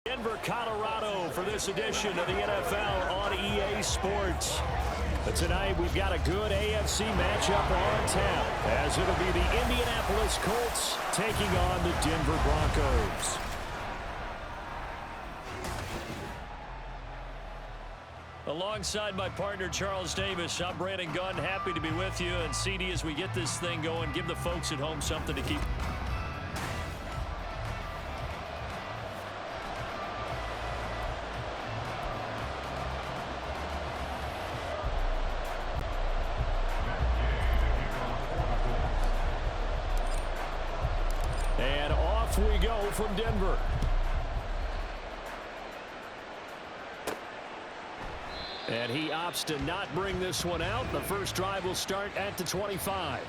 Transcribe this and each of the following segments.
Denver, Colorado for this edition of the NFL on EA Sports. But tonight we've got a good AFC matchup on tap, as it'll be the Indianapolis Colts taking on the Denver Broncos. Alongside my partner Charles Davis, I'm Brandon Gunn, happy to be with you. And CD, as we get this thing going, give the folks at home something to keep. And off we go from Denver. And he opts to not bring this one out. The first drive will start at the 25.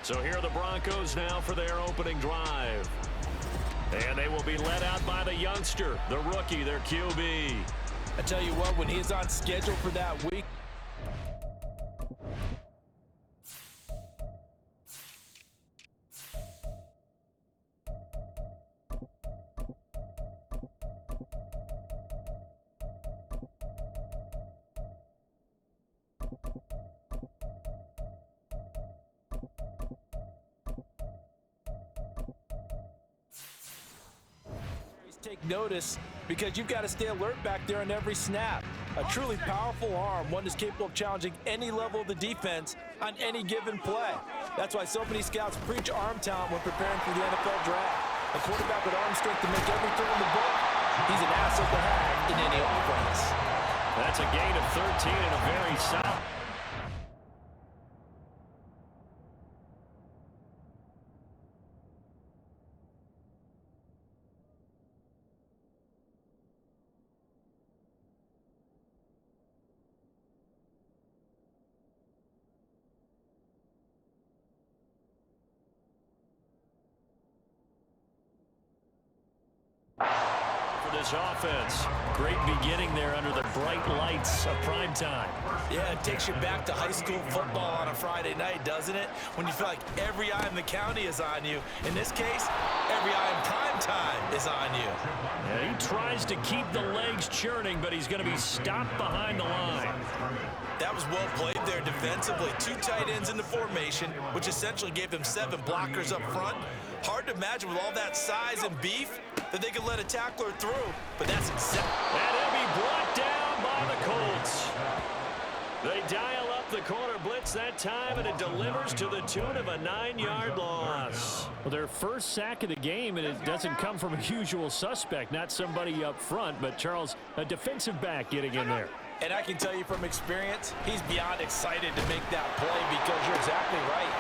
So here are the Broncos now for their opening drive. And they will be led out by the youngster, the rookie, their QB. I tell you what, when he's on schedule for that week, take notice, because you've got to stay alert back there on every snap. A truly powerful arm, one that's capable of challenging any level of the defense on any given play. That's why so many scouts preach arm talent when preparing for the NFL draft. A quarterback with arm strength to make every throw in the book, he's an asset to have in any offense. That's a gain of 13 and a very solid. This offense. Great beginning there under the bright lights of prime time. Yeah, it takes you back to high school football on a Friday night, doesn't it? When you feel like every eye in the county is on you. In this case, every eye in prime time is on you. Yeah, he tries to keep the legs churning, but he's going to be stopped behind the line. That was well played there defensively. Two tight ends in the formation, which essentially gave them 7 blockers up front. Hard to imagine with all that size and beef that they could let a tackler through, but that's exactly. And he'll be brought down by the Colts. They dial up the corner blitz that time, and it delivers to the tune of a 9-yard loss. Well, their first sack of the game, and it doesn't come from a usual suspect, not somebody up front, but Charles, a defensive back getting in there. And I can tell you from experience, he's beyond excited to make that play, because you're exactly right.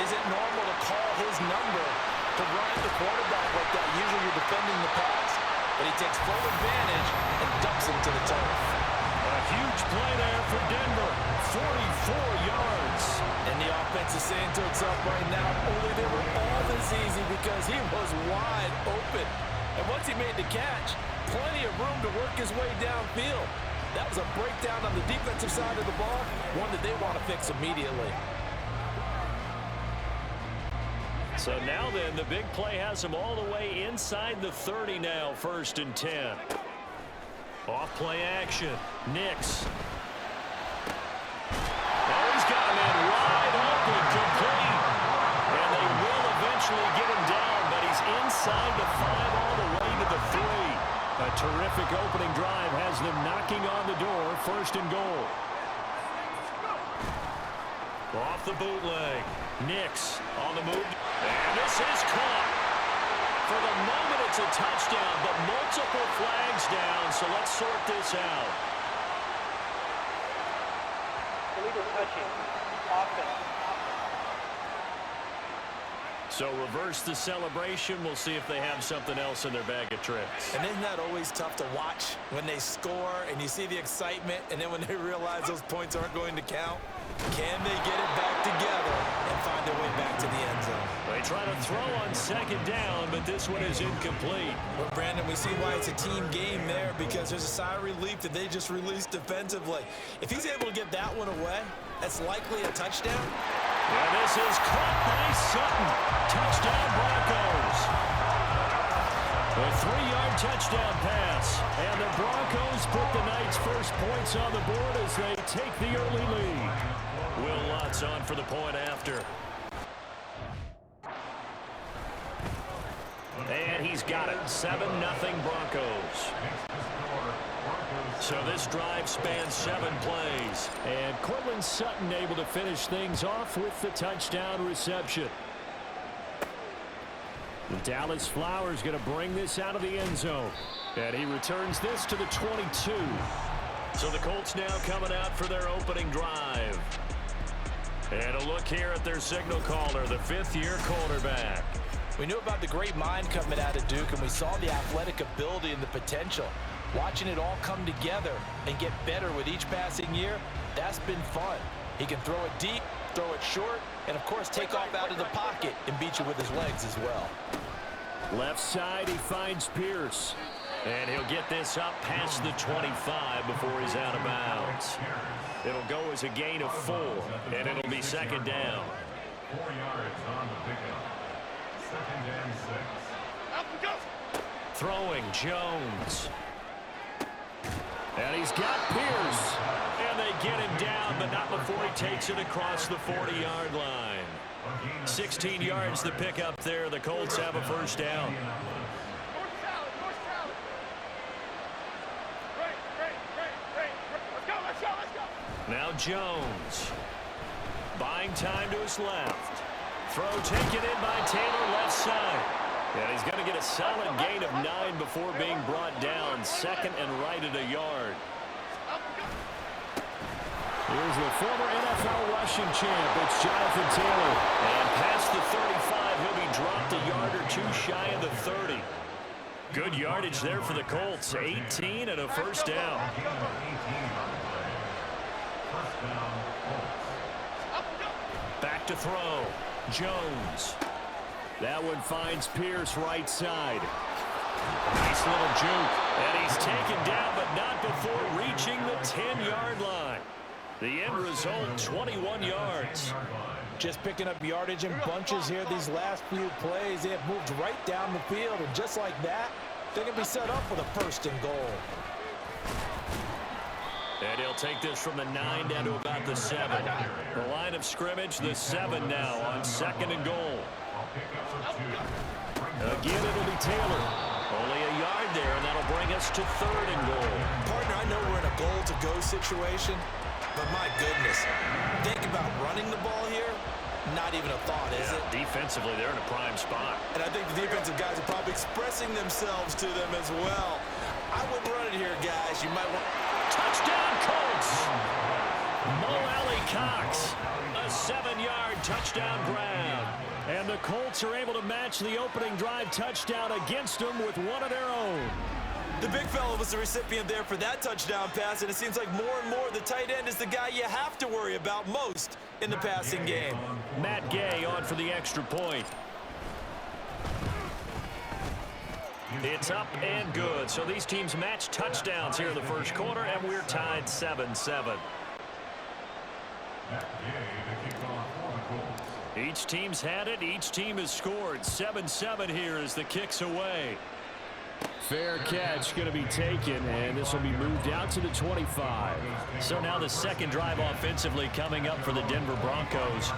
Is it normal to call his number to run at the quarterback like that? Usually you're defending the pass, but he takes full advantage and dumps him to the turf. A huge play there for Denver, 44 yards. And the offense is saying to itself right now, only they were all this easy because he was wide open. And once he made the catch, plenty of room to work his way downfield. That was a breakdown on the defensive side of the ball, one that they want to fix immediately. So now then, the big play has him all the way inside the 30 now, 1st and 10. Off play action. Nix. Oh, he's got him in wide open, complete. And they will eventually get him down, but he's inside the 5 all the way to the 3. A terrific opening drive has them knocking on the door, 1st and goal. Off the bootleg. Nix on the move. And this is caught. For the moment, it's a touchdown, but multiple flags down, so let's sort this out. Illegal touching. Offense. So reverse the celebration. We'll see if they have something else in their bag of tricks. And isn't that always tough to watch when they score and you see the excitement, and then when they realize those points aren't going to count? Can they get it back together and find their way back to the end zone? They try to throw on 2nd down, but this one is incomplete. Well, Brandon, we see why it's a team game there, because there's a sigh of relief that they just released defensively. If he's able to get that one away, that's likely a touchdown. And this is caught by Sutton. Touchdown, Broncos. A 3-yard touchdown pass. And the Broncos put the night's first points on the board as they take the early lead. Will Lutz on for the point after. And he's got it. 7-0 Broncos. So this drive spans 7 plays. And Cortland Sutton able to finish things off with the touchdown reception. Dallas Flowers going to bring this out of the end zone. And he returns this to the 22. So the Colts now coming out for their opening drive. And a look here at their signal caller, the 5th-year quarterback. We knew about the great mind coming out of Duke, and we saw the athletic ability and the potential. Watching it all come together and get better with each passing year, that's been fun. He can throw it deep, throw it short, and of course take off out of the pocket and beat you with his legs as well. Left side, he finds Pierce. And he'll get this up past the 25 before he's out of bounds. It'll go as a gain of 4, and it'll be 2nd down. 4 yards on the pickup. 2nd and 6. Throwing Jones. And he's got Pierce. And they get him down, but not before he takes it across the 40-yard line. 16 yards the pickup there. The Colts have a 1st down. Now Jones. Buying time to his left. Throw taken in by Taylor left side. And he's going to get a solid gain of 9 before being brought down. 2nd and right at a yard. Here's the former NFL rushing champ. It's Jonathan Taylor. And past the 35, he'll be dropped a yard or 2 shy of the 30. Good yardage there for the Colts. 18 and a 1st down. Back to throw. Jones. That one finds Pierce right side. Nice little juke. And he's taken down, but not before reaching the 10-yard line. The end result, 21 yards. Just picking up yardage in bunches here these last few plays. They have moved right down the field, and just like that, they can be set up for the 1st and goal. And he'll take this from the 9 down to about the 7. The line of scrimmage, the 7 now on 2nd and goal. Again, it'll be Taylor. Only a yard there, and that'll bring us to 3rd and goal. Partner, I know we're in a goal-to-go situation, but my goodness, think about running the ball here. Not even a thought, is it? Defensively, they're in a prime spot. And I think the defensive guys are probably expressing themselves to them as well. I wouldn't run it here, guys. You might want... Touchdown, Colts! Mo Alley Cox, a 7-yard touchdown grab. And the Colts are able to match the opening drive touchdown against them with one of their own. The big fella was the recipient there for that touchdown pass, and it seems like more and more the tight end is the guy you have to worry about most in the passing game. Matt Gay on for the extra point. It's up and good. So these teams match touchdowns here in the 1st quarter, and we're tied 7-7. Each team's had it. Each team has scored. 7-7 here as the kick's away. Fair catch going to be taken, and this will be moved out to the 25. So now the 2nd drive offensively coming up for the Denver Broncos.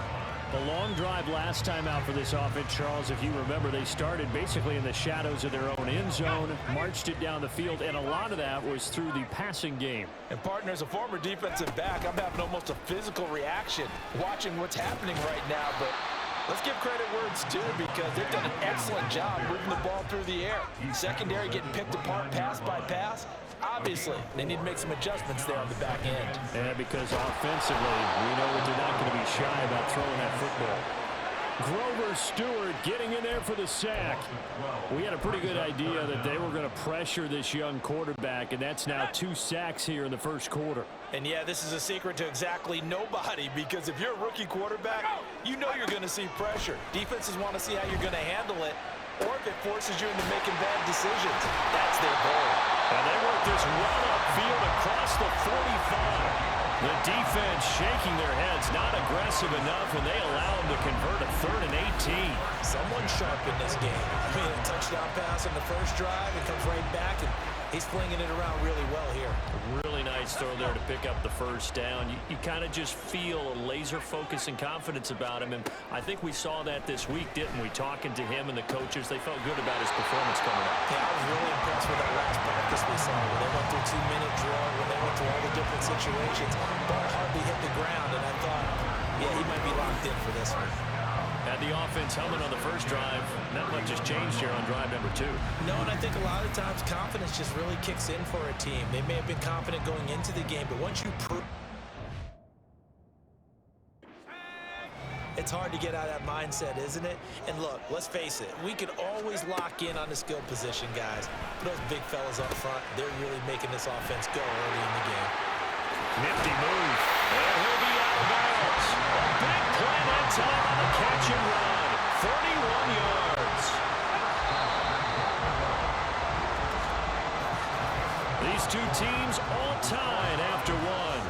A long drive last time out for this offense, Charles. If you remember, they started basically in the shadows of their own end zone, marched it down the field, and a lot of that was through the passing game. And partner, as a former defensive back, I'm having almost a physical reaction watching what's happening right now. But let's give credit where it's due, because they've done an excellent job moving the ball through the air. Secondary getting picked apart pass by pass. Obviously, they need to make some adjustments there on the back end. And because offensively, we know that they're not going to be shy about throwing that football. Grover Stewart getting in there for the sack. We had a pretty good idea that they were going to pressure this young quarterback, and that's now 2 sacks here in the 1st quarter. And yeah, this is a secret to exactly nobody, because if you're a rookie quarterback, you know you're going to see pressure. Defenses want to see how you're going to handle it, or if it forces you into making bad decisions. That's their goal. And they work this well upfield across the 45. The defense shaking their heads, not aggressive enough, and they allow them to convert a 3rd and 18. Someone sharp in this game. I mean, a touchdown pass on the first drive, and comes right back, and he's flinging it around really well here. Really nice throw there to pick up the first down. You kind of just feel a laser focus and confidence about him, and I think we saw that this week, didn't we? Talking to him and the coaches, they felt good about his performance coming up. Yeah, I was really impressed with that last practice we saw, when they went through 2-minute drill, when they went through all the different situations. Ball hardly hit the ground, and I thought, yeah, he might be locked in for this one. Had the offense humming on the first drive. Not much has changed here on drive number 2. No, and I think a lot of times confidence just really kicks in for a team. They may have been confident going into the game, but once you prove, it's hard to get out of that mindset, isn't it? And look, let's face it, we can always lock in on the skill position, guys. Those big fellas up front, they're really making this offense go early in the game. Nifty move. And he'll be out of bounds. A big play that time on the catch and run. 31 yards. These two teams all tied after one.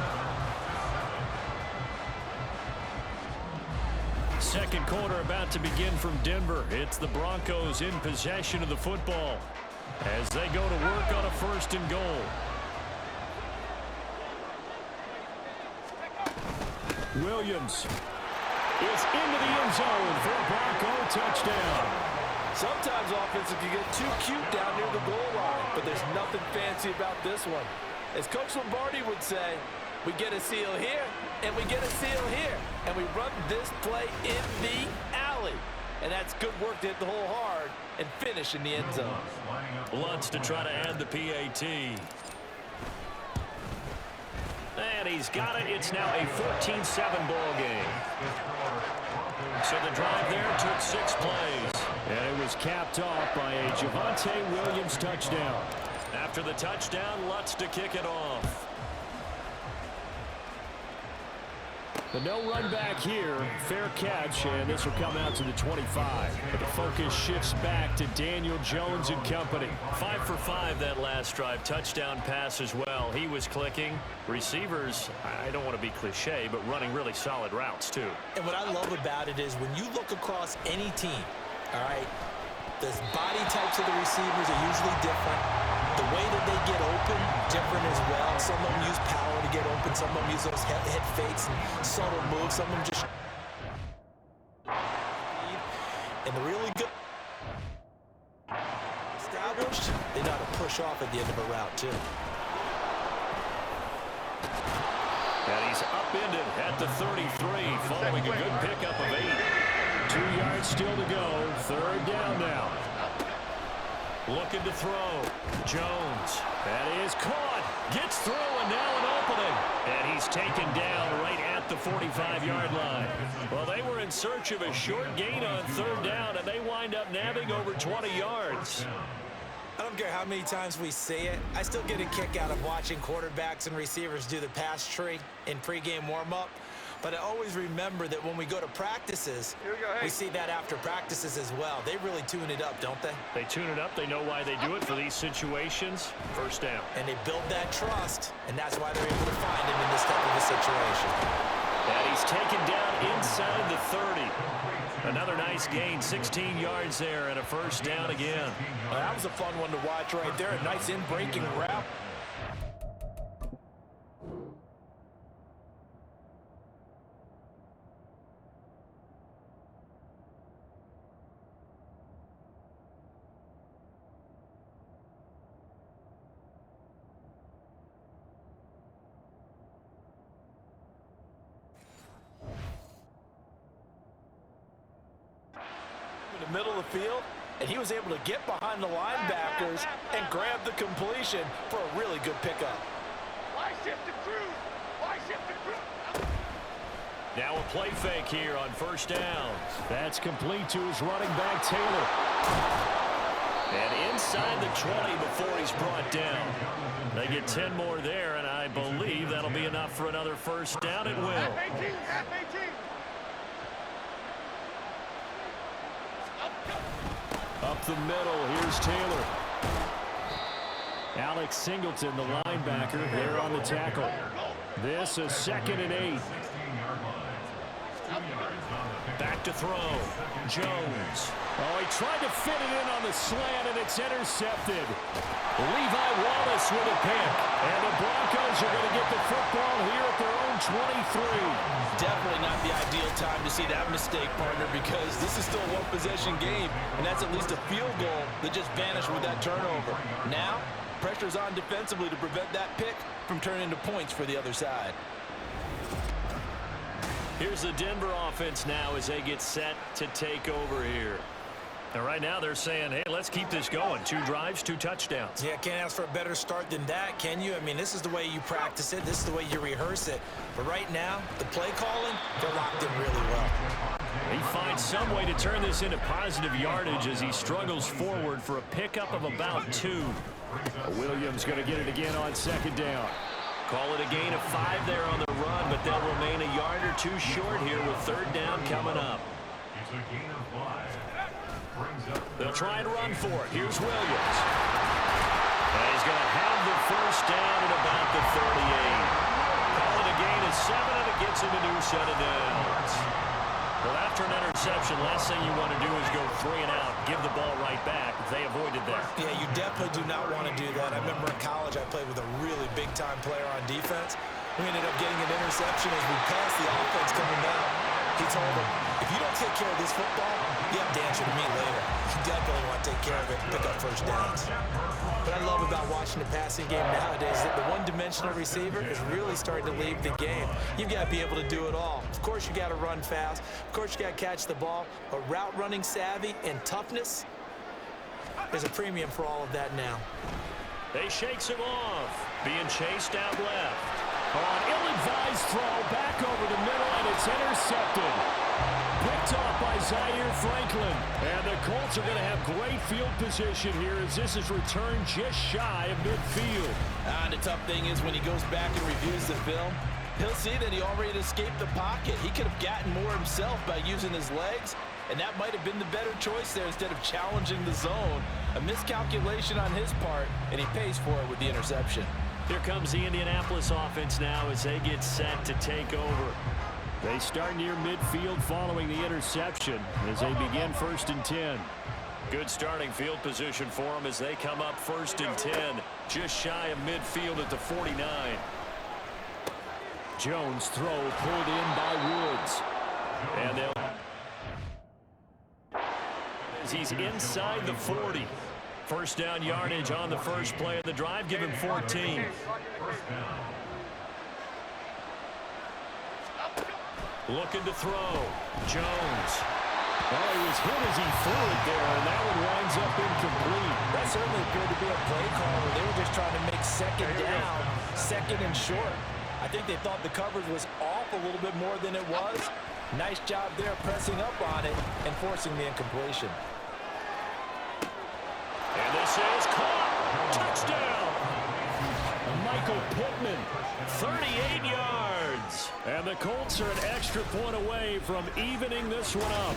Second quarter about to begin from Denver. It's the Broncos in possession of the football as they go to work on a 1st and goal. Williams is into the end zone for a Bronco touchdown. Sometimes offenses can get too cute down near the goal line, but there's nothing fancy about this one. As Coach Lombardi would say, we get a seal here, and we get a seal here, and we run this play in the alley. And that's good work to hit the hole hard and finish in the end zone. Lutz to try to add the PAT. And he's got it. It's now a 14-7 ball game. So the drive there took 6 plays. And it was capped off by a Javonte Williams touchdown. After the touchdown, Lutz to kick it off. The no run back here, fair catch, and this will come out to the 25. But the focus shifts back to Daniel Jones and company. 5 for 5 that last drive. Touchdown pass as well. He was clicking. Receivers, I don't want to be cliche, but running really solid routes too. And what I love about it is when you look across any team, all right, the body types of the receivers are usually different. The way that they get open, different as well. Some of them use power to get open. Some of them use those head fakes and subtle moves. Some of them just... And the really good... established, they know how to push off at the end of a route, too. And he's upended at the 33, following a good pickup of 8. 2 yards still to go. 3rd down now. Looking to throw. Jones. That is caught. Gets through and now an opening. And he's taken down right at the 45-yard line. Well, they were in search of a short gain on 3rd down, and they wind up nabbing over 20 yards. I don't care how many times we see it. I still get a kick out of watching quarterbacks and receivers do the pass tree in pregame warm-up. But I always remember that when we go to practices, we see that after practices as well. They really tune it up, don't they? They tune it up. They know why they do it for these situations. 1st down. And they build that trust, and that's why they're able to find him in this type of a situation. And he's taken down inside the 30. Another nice gain, 16 yards there, and a 1st down again. Well, that was a fun one to watch right there. A nice in-breaking route. In the middle of the field, and he was able to get behind the linebackers and grab the completion for a really good pickup. Now a play fake here on 1st down. That's complete to his running back, Taylor. And inside the 20 before he's brought down. They get 10 more there, and I believe that'll be enough for another 1st down. It will. Up the middle, here's Taylor. Alex Singleton, the linebacker, there on the tackle. This is 2nd and 8. 16-yard line. 2 yards on the pickup. Back to throw. Jones. Oh, he tried to fit it in on the slant, and it's intercepted. Levi Wallace with a pick. And the Broncos are going to get the football here at their own 23. Definitely not the ideal time to see that mistake, partner, because this is still a one-possession game, and that's at least a field goal that just vanished with that turnover. Now, pressure's on defensively to prevent that pick from turning into points for the other side. Here's the Denver offense now as they get set to take over here. And right now they're saying, hey, let's keep this going. 2 drives, 2 touchdowns. Yeah, can't ask for a better start than that, can you? I mean, this is the way you practice it. This is the way you rehearse it. But right now, the play calling, they're locked in really well. He finds some way to turn this into positive yardage as he struggles forward for a pickup of about 2. Williams going to get it again on 2nd down. Call it a gain of 5 there on the run, but they'll remain a yard or 2 short here with 3rd down coming up. It's a gain of 5. They'll try and run for it. Here's Williams. And he's going to have the 1st down at about the 38. Call it a gain of 7, and it gets him a new set of downs. Well, after an interception, last thing you want to do is go 3 and out, give the ball right back. They avoided that. Yeah, you definitely do not want to do that. I remember in college I played with a really big-time player on defense. We ended up getting an interception as we passed the offense coming down. He told him, if you don't take care of this football, you have to answer to me later. You definitely want to take care of it and pick up 1st downs. What I love about watching the passing game nowadays is that the one-dimensional receiver is really starting to leave the game. You've got to be able to do it all. Of course, you got to run fast. Of course, you got to catch the ball. But route running savvy and toughness is a premium for all of that now. They shakes him off. Being chased out left. On ill-advised throw back over the middle, and it's intercepted. Picked off by Zaire Franklin. And the Colts are going to have great field position here as this is returned just shy of midfield. And the tough thing is when he goes back and reviews the film, he'll see that he already escaped the pocket. He could have gotten more himself by using his legs, and that might have been the better choice there instead of challenging the zone. A miscalculation on his part, and he pays for it with the interception. Here comes the Indianapolis offense now as they get set to take over. They start near midfield following the interception as they begin 1st and 10. Good starting field position for them as they come up 1st and 10, just shy of midfield at the 49. Jones throw pulled in by Woods. And they'll... as he's inside the 40. 1st down yardage on the first play of the drive. Give him 14. Looking to throw. Jones. Oh, he was hit as he threw it there, and that one winds up incomplete. That certainly appeared to be a play call where they were just trying to make 2nd down, 2nd and short. I think they thought the coverage was off a little bit more than it was. Nice job there pressing up on it and forcing the incompletion. And this is caught. Touchdown. Michael Pittman, 38 yards. And the Colts are an extra point away from evening this one up.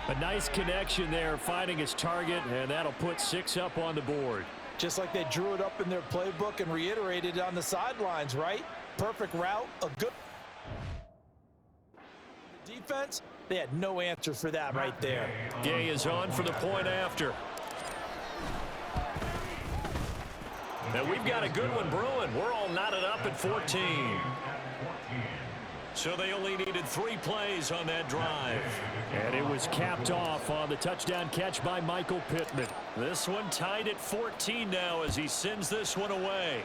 A nice connection there, finding his target, and that'll put 6 up on the board. Just like they drew it up in their playbook and reiterated it on the sidelines, right? Perfect route, a good defense. They had no answer for that right there. Gay is on for the point after. Now we've got a good one brewing. We're all knotted up at 14. So they only needed 3 plays on that drive. And it was capped off on the touchdown catch by Michael Pittman. This one tied at 14 now as he sends this one away.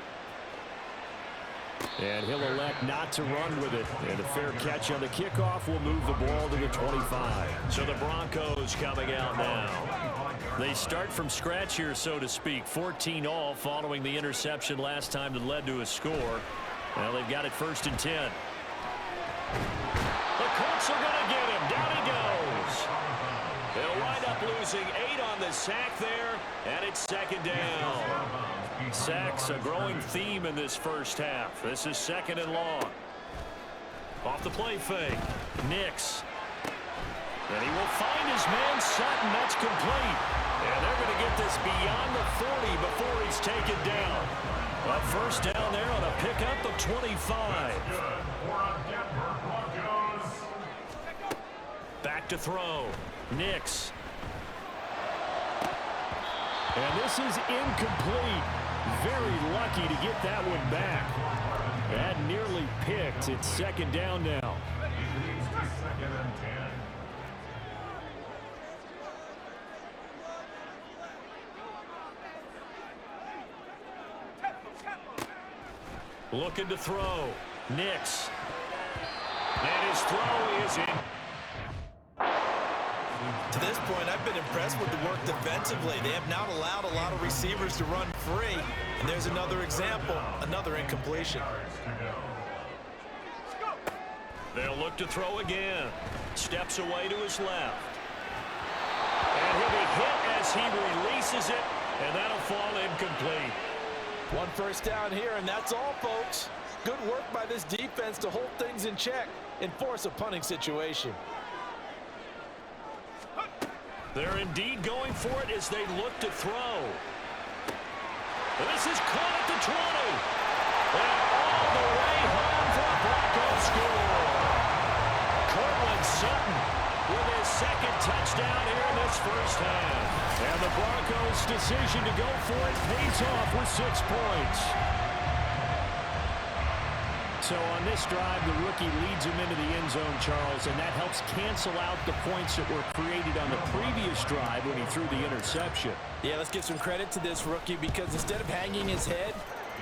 And he'll elect not to run with it. And a fair catch on the kickoff will move the ball to the 25. So the Broncos coming out now. They start from scratch here, so to speak. 14 all following the interception last time that led to a score. Well, they've got it 1st and 10. The Colts are going to get him. Down he goes. They'll wind up losing 8 on the sack there, and it's 2nd down. Sacks a growing theme in this first half. This is 2nd and long. Off the play fake. Nix. And he will find his man Sutton. That's complete. And they're going to get this beyond the 40 before he's taken down. A first down there on a pickup of 25. Back to throw. Nix. And this is incomplete. Very lucky to get that one back. That nearly picked. It's second down now. Looking to throw. Nix. And his throw is in. To this point, I've been impressed with the work defensively. They have not allowed a lot of receivers to run free. And there's another example, another incompletion. They'll look to throw again. Steps away to his left. And he'll be hit as he releases it, and that'll fall incomplete. One first down here, and that's all, folks. Good work by this defense to hold things in check and force a punting situation. They're indeed going for it as they look to throw. This is caught at the 20. And all the way home for a Broncos score. Cortland Sutton with his second touchdown here in this first half. And the Broncos' decision to go for it pays off with 6 points. So on this drive, the rookie leads him into the end zone, Charles, and that helps cancel out the points that were created on the previous drive when he threw the interception. Yeah, let's give some credit to this rookie because instead of hanging his head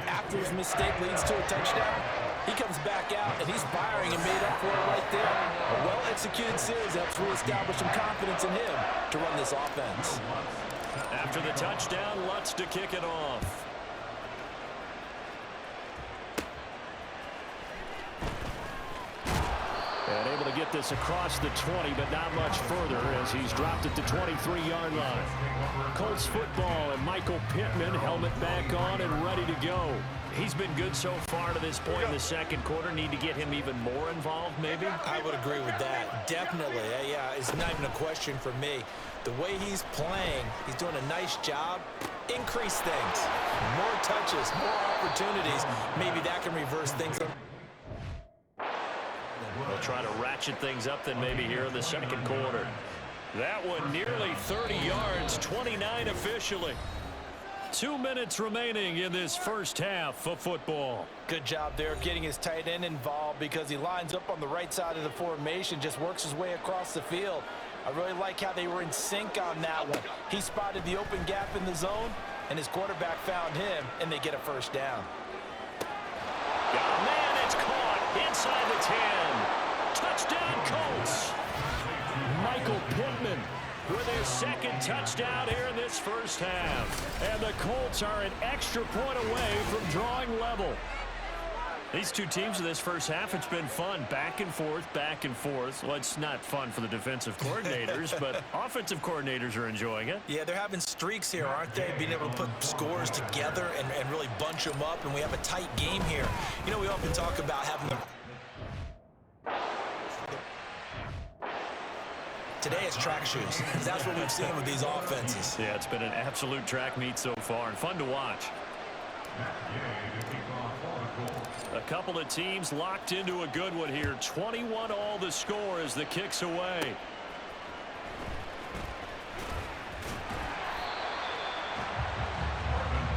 after his mistake leads to a touchdown, he comes back out and he's firing and made up for it right there. A well-executed series helps reestablish some confidence in him to run this offense. After the touchdown, Lutz to kick it off. And able to get this across the 20, but not much further as he's dropped at the 23-yard line. Colts football and Michael Pittman, helmet back on and ready to go. He's been good so far to this point in the second quarter. Need to get him even more involved, maybe? I would agree with that. Definitely. Yeah, it's not even a question for me. The way he's playing, he's doing a nice job. Increase things. More touches, more opportunities. Maybe that can reverse things. They'll try to ratchet things up then maybe here in the second quarter. That one nearly 30 yards, 29 officially. 2 minutes remaining in this first half of football. Good job there getting his tight end involved because he lines up on the right side of the formation, just works his way across the field. I really like how they were in sync on that one. He spotted the open gap in the zone, and his quarterback found him, and they get a first down. Oh, man, it's caught inside the 10. Touchdown, Colts. Michael Pittman with his second touchdown here in this first half. And the Colts are an extra point away from drawing level. These two teams in this first half, it's been fun. Back and forth, back and forth. Well, it's not fun for the defensive coordinators, but offensive coordinators are enjoying it. Yeah, they're having streaks here, aren't they? Being able to put scores together and really bunch them up, and we have a tight game here. You know, we often talk about having the... Today it's track shoes. That's what we've seen with these offenses. Yeah, it's been an absolute track meet so far and fun to watch. A couple of teams locked into a good one here. 21 all the score as the kick's away.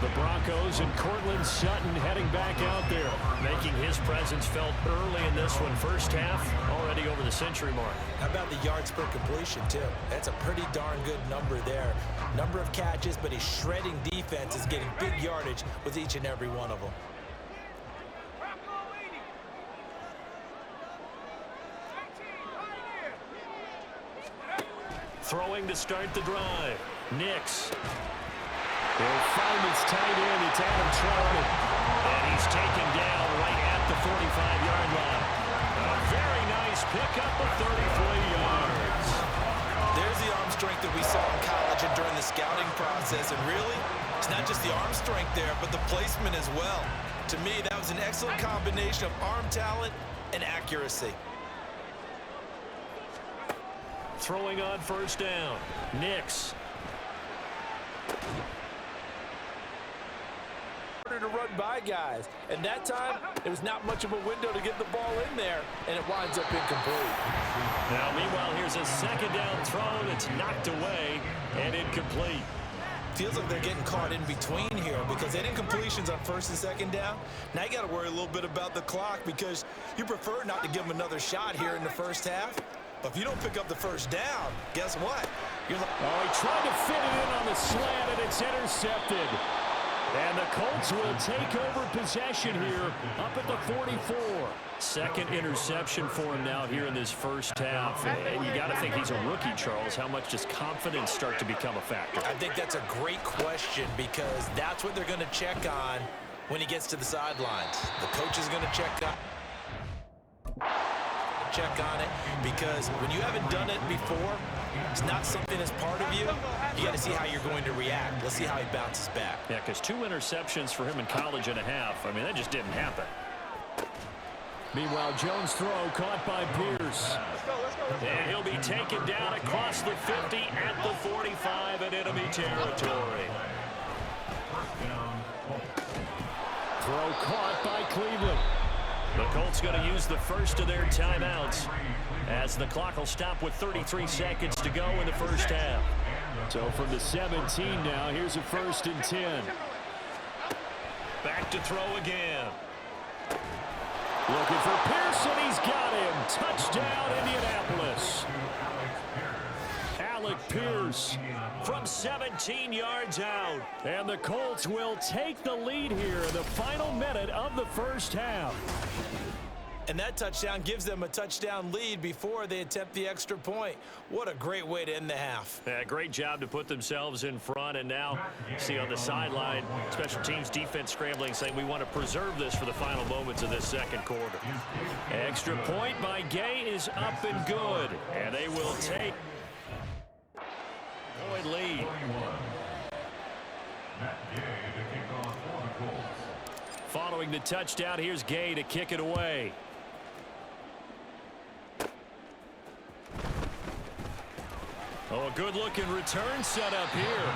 The Broncos and Cortland Sutton heading back out there, making his presence felt early in this one. First half, already over the century mark. How about the yards per completion, too? That's a pretty darn good number there. Number of catches, but his shredding defense is getting big yardage with each and every one of them. Throwing to start the drive. Nix. He'll find his tight end. It's Adam Troutman. And he's taken down right at the 45-yard line. A very nice pickup of 33 yards. There's the arm strength that we saw in college and during the scouting process. And really, it's not just the arm strength there, but the placement as well. To me, that was an excellent combination of arm talent and accuracy. Throwing on first down. Nix. harder to run by guys. And that time, there was not much of a window to get the ball in there, and it winds up incomplete. Now, meanwhile, here's a second down throw that's knocked away and incomplete. Feels like they're getting caught in between here because they didn't completions on first and second down. Now you got to worry a little bit about the clock because you prefer not to give them another shot here in the first half. But if you don't pick up the first down, guess what? You're like, oh, he tried to fit it in on the slant, and it's intercepted. And the Colts will take over possession here up at the 44. Second interception for him now here in this first half. And you got to think he's a rookie, Charles. How much does confidence start to become a factor? I think that's a great question because that's what they're going to check on when he gets to the sidelines. The coach is going to check on it because when you haven't done it before, it's not something that's part of you. You got to see how you're going to react. Let's see how he bounces back. Yeah, because 2 interceptions for him in college and a half. I mean, that just didn't happen. Meanwhile, Jones' throw caught by Pierce. And he'll be taken down across the 50 at the 45 in enemy territory. Throw caught by Cleveland. The Colts going to use the first of their timeouts as the clock will stop with 33 seconds to go in the first half. So from the 17 now, here's a 1st and 10. Back to throw again. Looking for Pearson. He's got him. Touchdown, Indianapolis. Alec Pierce from 17 yards out. And the Colts will take the lead here in the final minute of the first half. And that touchdown gives them a touchdown lead before they attempt the extra point. What a great way to end the half. Yeah, great job to put themselves in front. And now, see on the sideline, special teams defense scrambling, saying we want to preserve this for the final moments of this second quarter. Extra point by Gay is up and good. And they will take point lead. Following the touchdown, here's Gay to kick it away. Oh, a good-looking return set up here.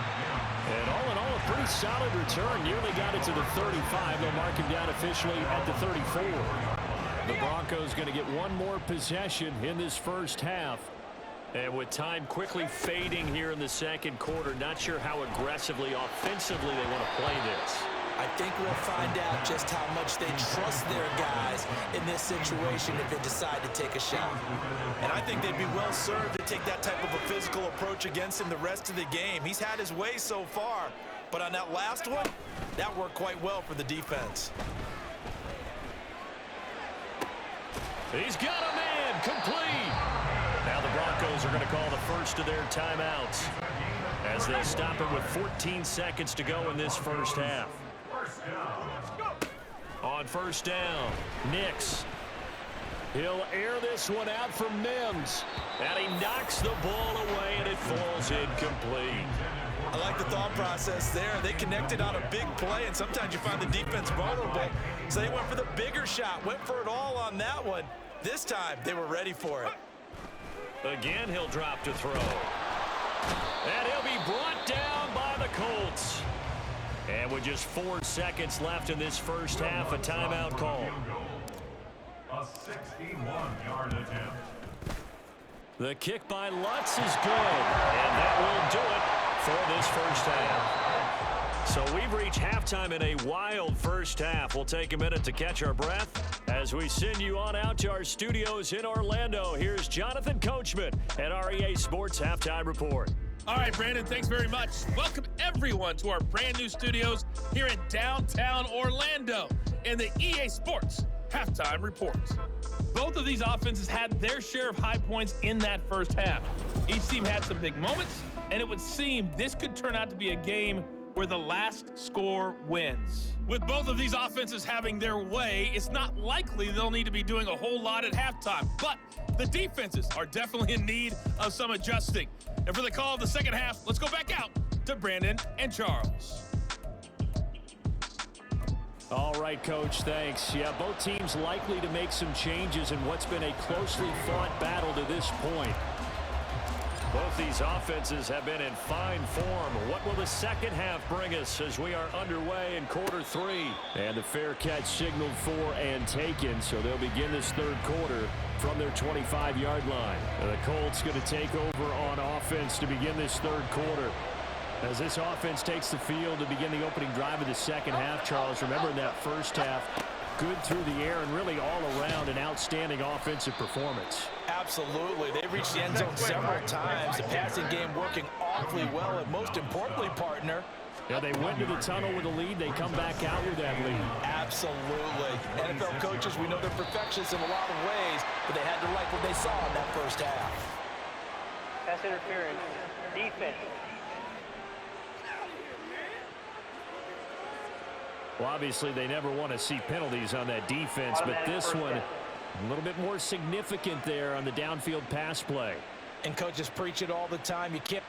And all in all, a pretty solid return. Nearly got it to the 35. They'll mark him down officially at the 34. The Broncos going to get one more possession in this first half. And with time quickly fading here in the second quarter, not sure how aggressively, offensively they want to play this. I think we'll find out just how much they trust their guys in this situation if they decide to take a shot. And I think they'd be well served to take that type of a physical approach against him the rest of the game. He's had his way so far, but on that last one, that worked quite well for the defense. He's got a man, complete. Now the Broncos are going to call the first of their timeouts as they stop it with 14 seconds to go in this first half. On first down, Nix. He'll air this one out from Mims. And he knocks the ball away, and it falls incomplete. I like the thought process there. They connected on a big play, and sometimes you find the defense vulnerable. So they went for the bigger shot, went for it all on that one. This time, they were ready for it. Again, he'll drop to throw. And he'll be brought down by the Colts. And with just 4 seconds left in this first half, a timeout call. A 61-yard attempt. The kick by Lutz is good. And that will do it for this first half. So we've reached halftime in a wild first half. We'll take a minute to catch our breath as we send you on out to our studios in Orlando. Here's Jonathan Coachman at our EA Sports Halftime Report. All right, Brandon, thanks very much. Welcome, everyone, to our brand-new studios here in downtown Orlando in the EA Sports Halftime Report. Both of these offenses had their share of high points in that first half. Each team had some big moments, and it would seem this could turn out to be a game where the last score wins. With both of these offenses having their way, it's not likely they'll need to be doing a whole lot at halftime, but the defenses are definitely in need of some adjusting. And for the call of the second half, let's go back out to Brandon and Charles. All right, Coach, thanks. Yeah, both teams likely to make some changes in what's been a closely fought battle to this point. Both these offenses have been in fine form. What will the second half bring us as we are underway in quarter 3? And the fair catch signaled for and taken, so they'll begin this third quarter from their 25-yard line. The Colts going to take over on offense to begin this third quarter. As this offense takes the field to begin the opening drive of the second half, Charles, remember in that first half, good through the air and really all around an outstanding offensive performance. Absolutely. They reached the end zone several times. The passing game working awfully well, and most importantly, partner, yeah, they went to the tunnel with a lead. They come back out with that lead. Absolutely. NFL coaches, we know they're perfectionists in a lot of ways, but they had to like what they saw in that first half. Pass interference. Defense. Well, obviously, they never want to see penalties on that defense, but this one a little bit more significant there on the downfield pass play. And coaches preach it all the time. You can't.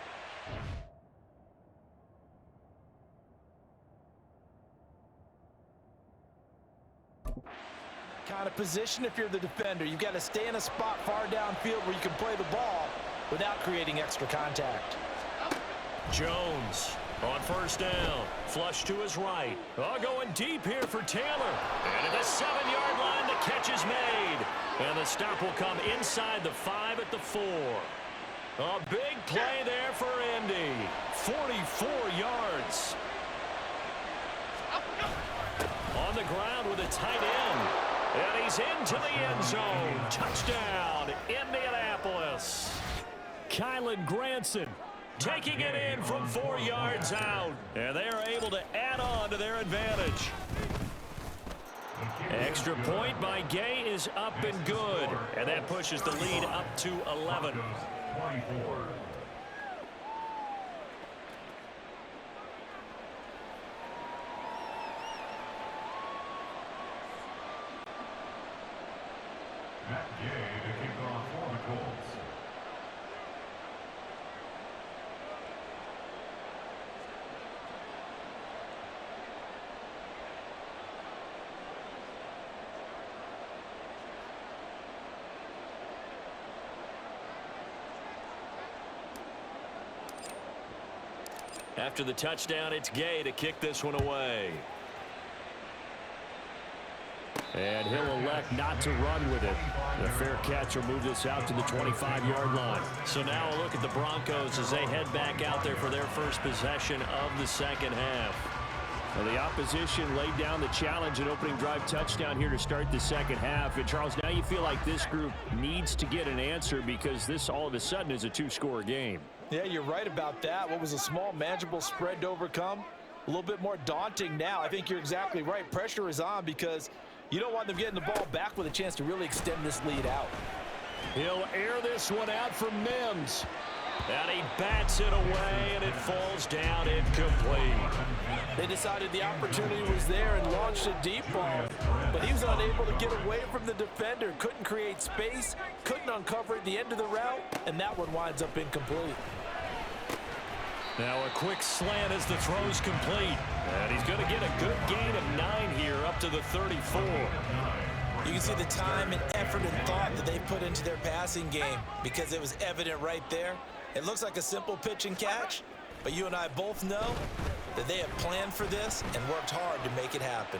Kind of position if you're the defender. You've got to stay in a spot far downfield where you can play the ball without creating extra contact. Jones on first down. Flush to his right. Oh, going deep here for Taylor. And at the 7-yard line, the catch is made. And the stop will come inside the 5 at the 4. A big play there for Indy. 44 yards. On the ground with a tight end. And he's into the end zone. Touchdown, Indianapolis. Kylan Granson taking it in from 4 yards out. And they are able to add on to their advantage. Extra point by Gay is up and good. And that pushes the lead up to 11. 24. Matt Gay to kick off for the Colts. After the touchdown, it's Gay to kick this one away. And he'll elect not to run with it. The fair catch will move this out to the 25-yard line. So now a look at the Broncos as they head back out there for their first possession of the second half. Well, the opposition laid down the challenge and opening drive touchdown here to start the second half. And, Charles, now you feel like this group needs to get an answer because this all of a sudden is a two-score game. Yeah, you're right about that. What was a small, manageable spread to overcome? A little bit more daunting now. I think you're exactly right. Pressure is on because you don't want them getting the ball back with a chance to really extend this lead out. He'll air this one out for Mims. And he bats it away, and it falls down incomplete. They decided the opportunity was there and launched a deep ball, but he was unable to get away from the defender. Couldn't create space, couldn't uncover at the end of the route, and that one winds up incomplete. Now a quick slant as the throw's complete. And he's going to get a good gain of 9 here up to the 34. You can see the time and effort and thought that they put into their passing game because it was evident right there. It looks like a simple pitch and catch, but you and I both know that they have planned for this and worked hard to make it happen.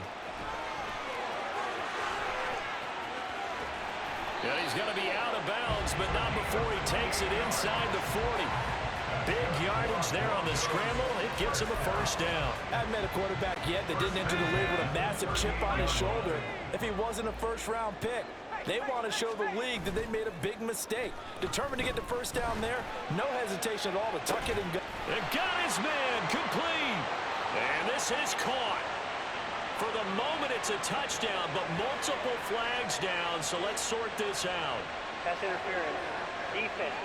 And he's going to be out of bounds, but not before he takes it inside the 40. Big yardage there on the scramble. It gets him a first down. I haven't met a quarterback yet that didn't enter the league with a massive chip on his shoulder if he wasn't a first-round pick. They want to show the league that they made a big mistake. Determined to get the first down there, no hesitation at all to tuck it and go. And got his man complete. And this is caught. For the moment, it's a touchdown, but multiple flags down, so let's sort this out. Pass interference. Defense.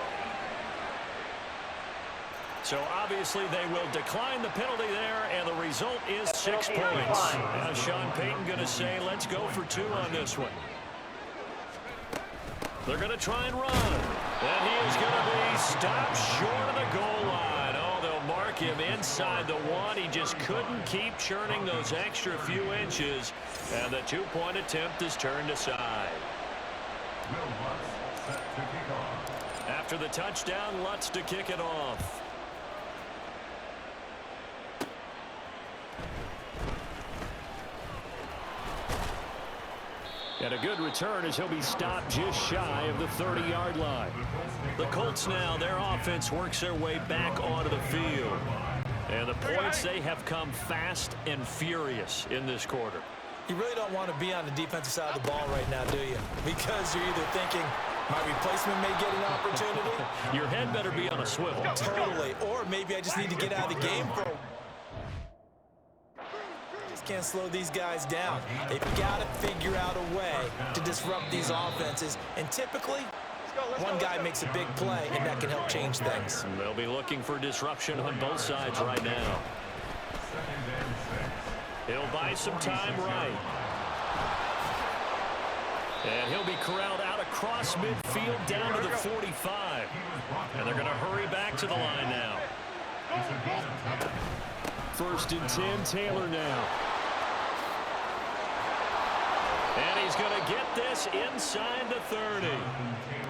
So obviously they will decline the penalty there, and the result is 6 points. Now Sean Payton going to say, let's go for 2 on this one. They're going to try and run. And he is going to be stopped short of the goal line. Oh, they'll mark him inside the 1. He just couldn't keep churning those extra few inches. And the 2-point attempt is turned aside. After the touchdown, Lutz to kick it off. And a good return as he'll be stopped just shy of the 30-yard line. The Colts now, their offense works their way back onto the field. And the points, they have come fast and furious in this quarter. You really don't want to be on the defensive side of the ball right now, do you? Because you're either thinking, my replacement may get an opportunity. Your head better be on a swivel. Totally. Or maybe I just need to get out of the game for just can't slow these guys down. They've got to figure out a way to disrupt these offenses. And typically, one guy makes a big play, and that can help change things. And they'll be looking for disruption on both sides right now. He'll buy some time right. And he'll be corralled out across midfield down to the 45. And they're going to hurry back to the line now. 1st and 10, Taylor now. And he's going to get this inside the 30.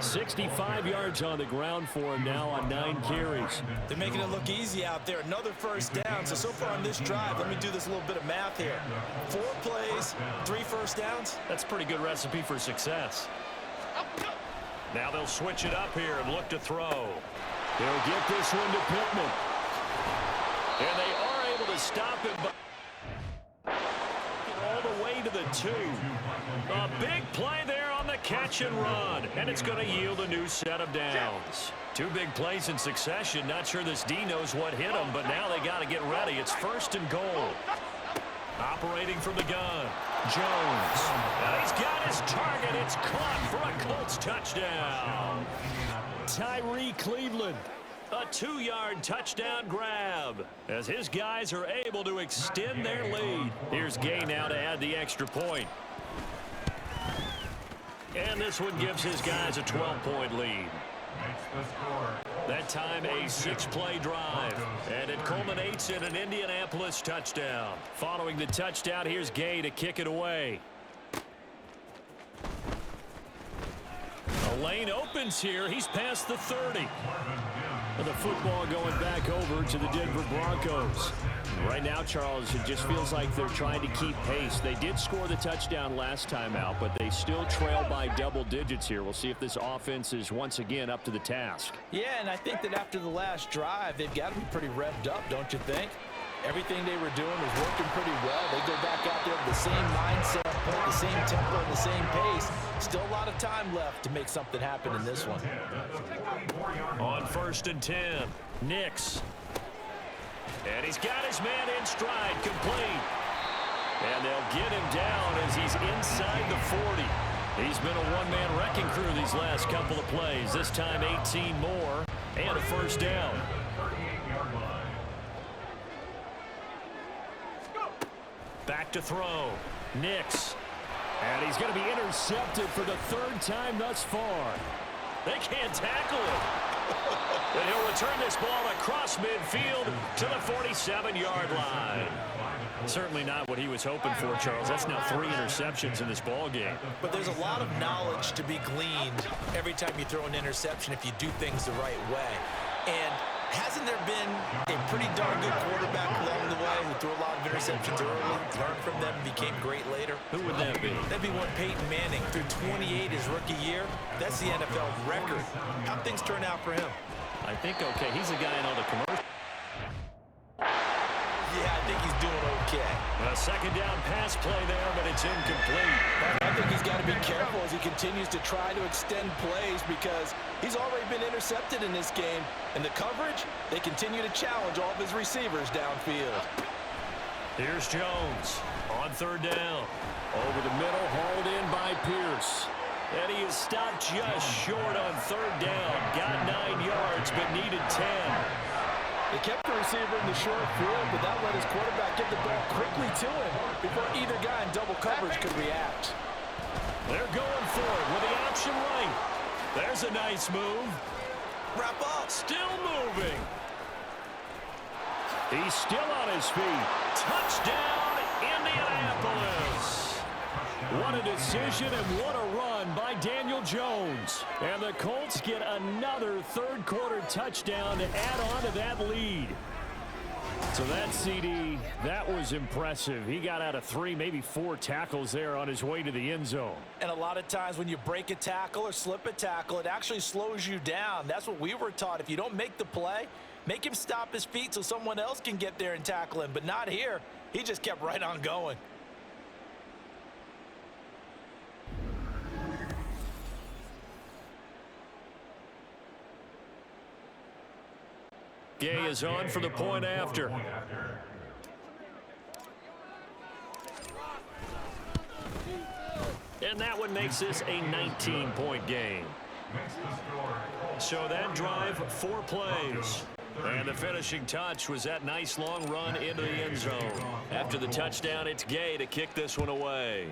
65 yards on the ground for him now on 9 carries. They're making it look easy out there. Another first down. So far on this drive, let me do this little bit of math here. 4 plays, 3 first downs. That's a pretty good recipe for success. Now they'll switch it up here and look to throw. He'll get this one to Pittman. And they are able to stop him, but all the way to the 2. A big play there on the catch and run, and it's going to yield a new set of downs. 2 big plays in succession. Not sure this D knows what hit him, but now they got to get ready. It's 1st and goal. Operating from the gun, Jones. And he's got his target. It's caught for a Colts touchdown. Tyree Cleveland. A 2-yard touchdown grab as his guys are able to extend their lead. Here's Gay now to add the extra point. And this one gives his guys a 12-point lead. That time a 6-play drive. And it culminates in an Indianapolis touchdown. Following the touchdown, here's Gay to kick it away. A lane opens here. He's past the 30. The football going back over to the Denver Broncos. Right now, Charles, it just feels like they're trying to keep pace. They did score the touchdown last time out, but they still trail by double digits here. We'll see if this offense is once again up to the task. Yeah, and I think that after the last drive, they've got to be pretty revved up, don't you think? Everything they were doing was working pretty well. They go back out there with the same mindset, the same tempo, and the same pace. Still a lot of time left to make something happen in this one. On 1st and 10, Nix. And he's got his man in stride, complete. And they'll get him down as he's inside the 40. He's been a one-man wrecking crew these last couple of plays. This time 18 more and a 1st down. Back to throw. Nix. And he's going to be intercepted for the 3rd time thus far. They can't tackle him. And he'll return this ball across midfield to the 47-yard line. Certainly not what he was hoping for, Charles. That's now 3 interceptions in this ball game. But there's a lot of knowledge to be gleaned every time you throw an interception if you do things the right way. And hasn't there been a pretty darn good quarterback along the way who threw a lot of interceptions early, learned from them, and became great later? Who would that be? That'd be one Peyton Manning. Threw 28 his rookie year. That's the NFL record. How'd things turn out for him? I think okay. He's the guy in all the commercials. Yeah, I think he's doing okay. A 2nd down pass play there, but it's incomplete. I think he's got to be careful as he continues to try to extend plays because he's already been intercepted in this game. And the coverage, they continue to challenge all of his receivers downfield. Here's Jones on 3rd down. Over the middle, hauled in by Pierce. And he is stopped just short on 3rd down. Got 9 yards, but needed 10. They kept the receiver in the short field, but that let his quarterback get the ball quickly to him before either guy in double coverage could react. They're going for it with the option right. There's a nice move. Wrap up. Still moving. He's still on his feet. Touchdown, Indianapolis. What a decision and what a run by Daniel Jones. And the Colts get another third-quarter touchdown to add on to that lead. So that CD, that was impressive. He got out of 3, maybe 4 tackles there on his way to the end zone. And a lot of times when you break a tackle or slip a tackle, it actually slows you down. That's what we were taught. If you don't make the play, make him stop his feet so someone else can get there and tackle him. But not here. He just kept right on going. Gay is on for the point after. And that one makes this a 19-point game. So that drive, 4 plays. And the finishing touch was that nice long run into the end zone. After the touchdown, it's Gay to kick this one away.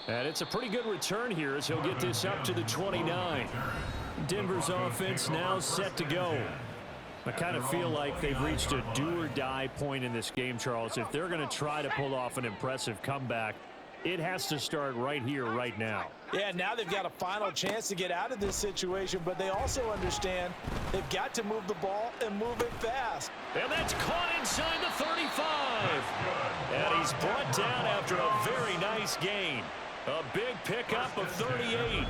And it's a pretty good return here as he'll get this up to the 29. Denver's offense now set to go. I kind of feel like they've reached a do-or-die point in this game, Charles. If they're going to try to pull off an impressive comeback, it has to start right here, right now. Yeah, now they've got a final chance to get out of this situation, but they also understand they've got to move the ball and move it fast. And that's caught inside the 35. And he's brought down after a very nice gain. A big pickup of 38.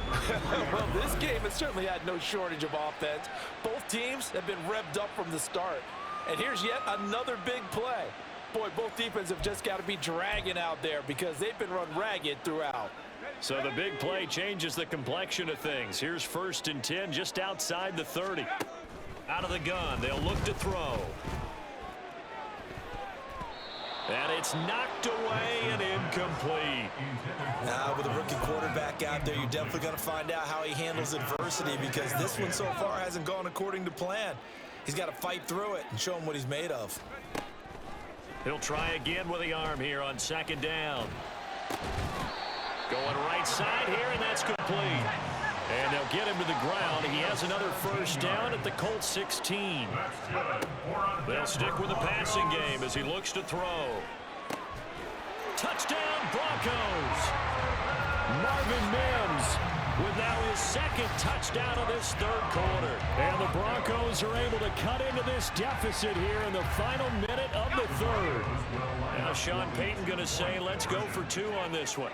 Well, this game has certainly had no shortage of offense. Both teams have been revved up from the start. And here's yet another big play. Boy, both defenses have just got to be dragging out there because they've been run ragged throughout. So the big play changes the complexion of things. Here's 1st and 10 just outside the 30. Out of the gun, they'll look to throw. And it's knocked away and incomplete. Now, with a rookie quarterback out there, you're definitely going to find out how he handles adversity because this one so far hasn't gone according to plan. He's got to fight through it and show him what he's made of. He'll try again with the arm here on 2nd down. Going right side here, and that's complete. And they'll get him to the ground. He has another 1st down at the Colts 16. They'll stick with the passing game as he looks to throw. Touchdown, Broncos. Marvin Mims with now his 2nd touchdown of this 3rd quarter. And the Broncos are able to cut into this deficit here in the final minute of the 3rd. Now Sean Payton going to say, let's go for 2 on this one.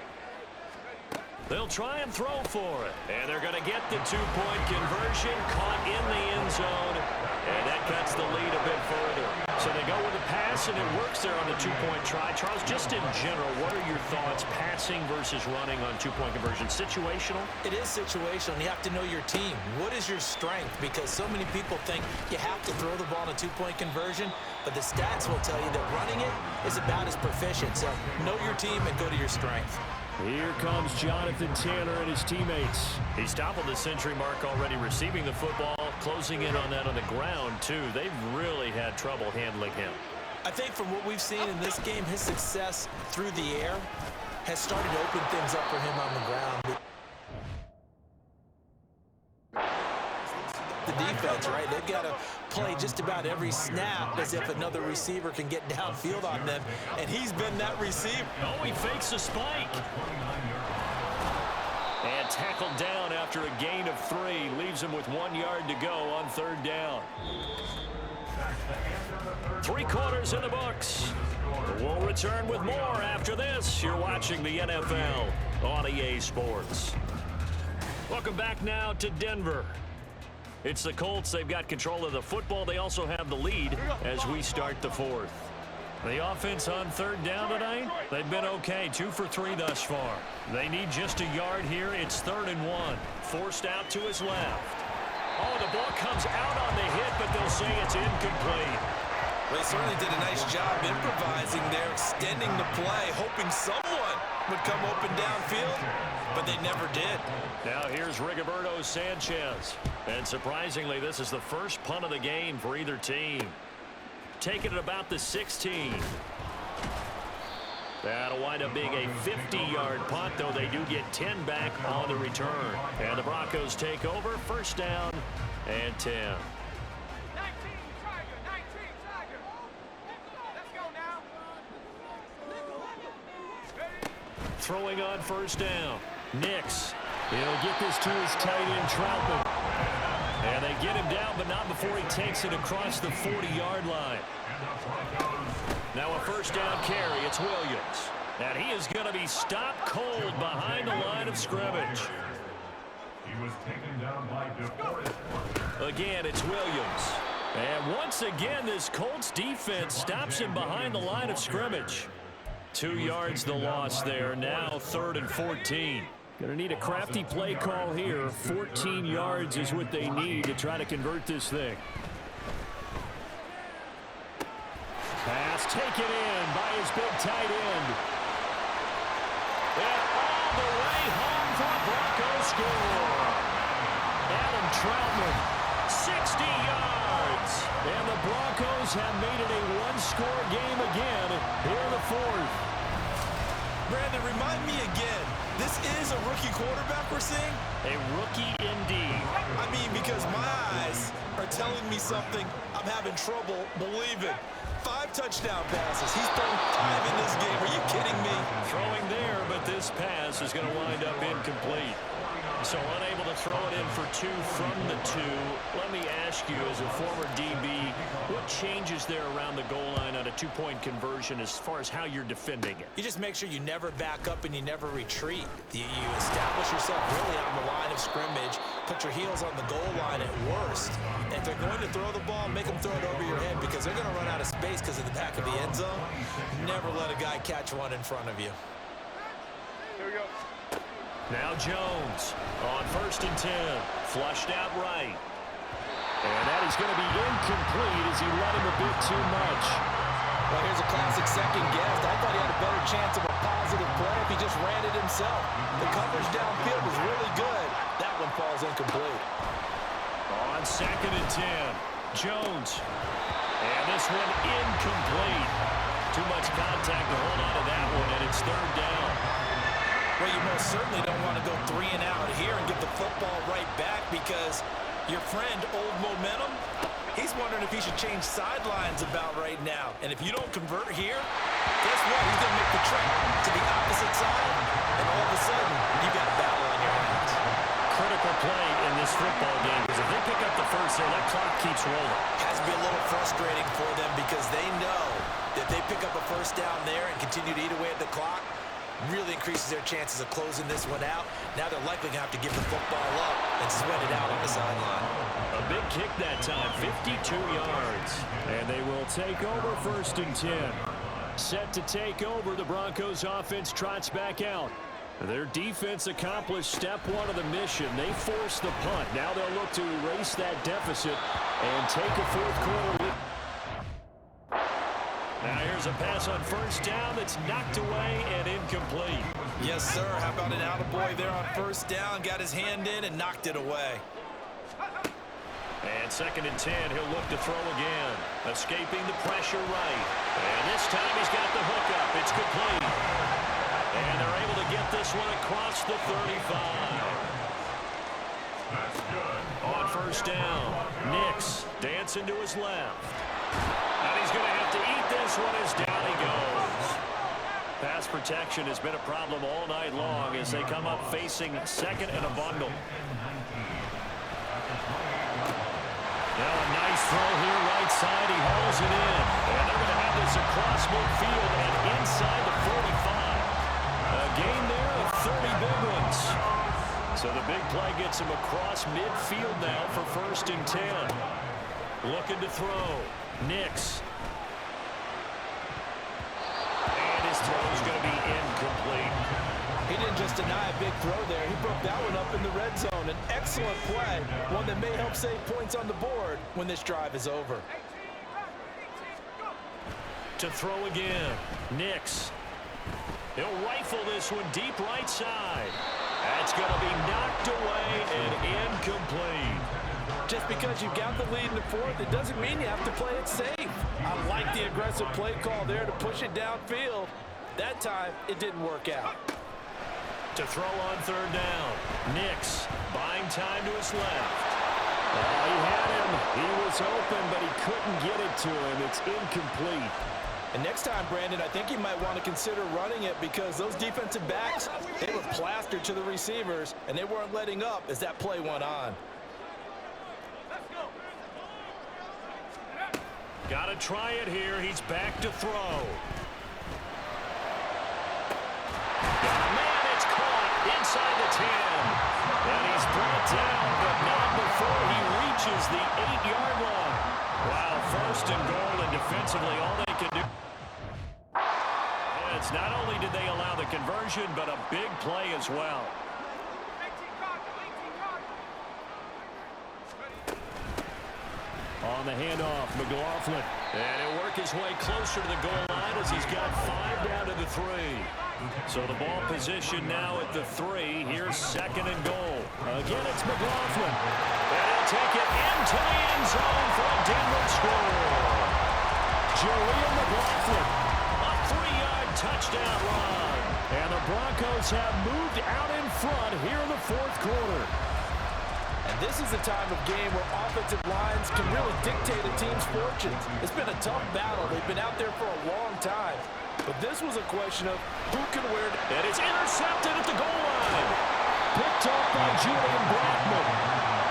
They'll try and throw for it. And they're going to get the 2-point conversion caught in the end zone. And that cuts the lead a bit further. So they go with a pass, and it works there on the 2-point try. Charles, just in general, what are your thoughts passing versus running on 2-point conversion? Situational? It is situational. You have to know your team. What is your strength? Because so many people think you have to throw the ball in a 2-point conversion, but the stats will tell you that running it is about as proficient. So know your team and go to your strength. Here comes Jonathan Taylor and his teammates. He's toppled the century mark already receiving the football, closing in on that on the ground, too. They've really had trouble handling him. I think from what we've seen in this game, his success through the air has started to open things up for him on the ground. The defense, right? They've got to play just about every snap as if another receiver can get downfield on them, and he's been that receiver. Oh, he fakes a spike. And tackled down after a gain of 3. Leaves him with 1 yard to go on 3rd down. 3 quarters in the books. We'll return with more after this. You're watching the NFL on EA Sports. Welcome back now to Denver. It's the Colts. They've got control of the football. They also have the lead as we start the 4th. The offense on 3rd down tonight, they've been okay. 2 for 3 thus far. They need just a yard here. It's 3rd and 1. Forced out to his left. Oh, the ball comes out on the hit, but they'll say it's incomplete. Well, they certainly did a nice job improvising there, extending the play, hoping someone would come open downfield, but they never did. Now here's Rigoberto Sanchez. And surprisingly, this is the first punt of the game for either team. Taking it about the 16. That'll wind up being a 50-yard punt, though they do get 10 back on the return. And the Broncos take over, 1st down and 10. throwing on first down. Nix. He'll get this to his tight end, Troutman. And they get him down, but not before he takes it across the 40-yard line. Now a first down carry. It's Williams. And he is going to be stopped cold behind the line of scrimmage. He was taken down by DeForest. Again, it's Williams. And once again, this Colts defense stops him behind the line of scrimmage. 2 yards the loss there. Now 3rd and 14. Going to need a crafty play call here. 14 yards is what they need to try to convert this thing. Pass taken in by his big tight end. And all the way home for a Broncos score. Adam Troutman, 60 yards. And the Broncos have made it a one-score game again here in the 4th. Brandon, remind me again, this is a rookie quarterback we're seeing? A rookie indeed. I mean, because my eyes are telling me something I'm having trouble believing. 5 touchdown passes. He's thrown 5 in this game. Are you kidding me? Throwing there, but this pass is going to wind up incomplete. So unable to throw it in for 2 from the 2. Let me ask you, as a former DB, what changes there around the goal line on a 2-point conversion as far as how you're defending it? You just make sure you never back up and you never retreat. You establish yourself really on the line of scrimmage, put your heels on the goal line at worst. And if they're going to throw the ball, make them throw it over your head because they're going to run out of space because of the back of the end zone. Never let a guy catch one in front of you. Here we go. Now Jones on 1st and 10. Flushed out right. And that is going to be incomplete as he let him a bit too much. Well, here's a classic second guess. I thought he had a better chance of a positive play if he just ran it himself. The coverage downfield was really good. That one falls incomplete. On 2nd and 10. Jones. And this one incomplete. Too much contact to hold on to that one, and it's 3rd down. Well, you most certainly don't want to go 3 and out here and get the football right back because your friend, Old Momentum, he's wondering if he should change sidelines about right now. And if you don't convert here, guess what? He's going to make the trek to the opposite side, and all of a sudden, you got a battle on your hands. Critical play in this football game because if they pick up the first there, that clock keeps rolling. Has to be a little frustrating for them because they know that they pick up a first down there and continue to eat away at the clock, really increases their chances of closing this one out. Now they're likely going to have to give the football up and sweat it out on the sideline. A big kick that time, 52 yards. And they will take over 1st and 10. Set to take over, the Broncos offense trots back out. Their defense accomplished step 1 of the mission. They forced the punt. Now they'll look to erase that deficit and take a 4th quarter lead. Now here's a pass on 1st down that's knocked away and incomplete. Yes, sir. How about an attaboy there on 1st down? Got his hand in and knocked it away. And 2nd and 10, he'll look to throw again. Escaping the pressure right. And this time he's got the hookup. It's complete. And they're able to get this one across the 35. That's good. On 1st down, Nix dancing to his left. And he's going to have to eat this one as down he goes. Pass protection has been a problem all night long as they come up facing 2nd and a bundle. Now a nice throw here right side. He hauls it in. And they're going to have this across midfield and inside the 45. A gain there of 30 big ones. So the big play gets him across midfield now for 1st and 10. Looking to throw. Nix. And his throw is going to be incomplete. He didn't just deny a big throw there. He broke that one up in the red zone. An excellent play, one that may help save points on the board when this drive is over. To throw again. Nix. He'll rifle this one deep right side. That's going to be knocked away and incomplete. Just because you've got the lead in the 4th, it doesn't mean you have to play it safe. I like the aggressive play call there to push it downfield. That time, it didn't work out. To throw on 3rd down. Nix buying time to his left. He had him. He was open, but he couldn't get it to him. It's incomplete. And next time, Brandon, I think you might want to consider running it because those defensive backs, they were plastered to the receivers, and they weren't letting up as that play went on. Got to try it here. He's back to throw. Man, it's caught inside the 10. And he's brought down, but not before he reaches the 8-yard line. Wow, first and goal, and defensively all they can do. It's not only did they allow the conversion, but a big play as well. On the handoff, McLaughlin. And he'll work his way closer to the goal line as he's got 5 down to the 3. So the ball position now at the 3. Here's second and goal. Again, it's McLaughlin. And he'll take it into the end zone for a Denver score. Jaleel McLaughlin, a 3-yard touchdown run. And the Broncos have moved out in front here in the 4th quarter. And this is a time of game where offensive lines can really dictate a team's fortunes. It's been a tough battle. They've been out there for a long time. But this was a question of who can wear it. And it's intercepted at the goal line. Picked up by Julian Blackman.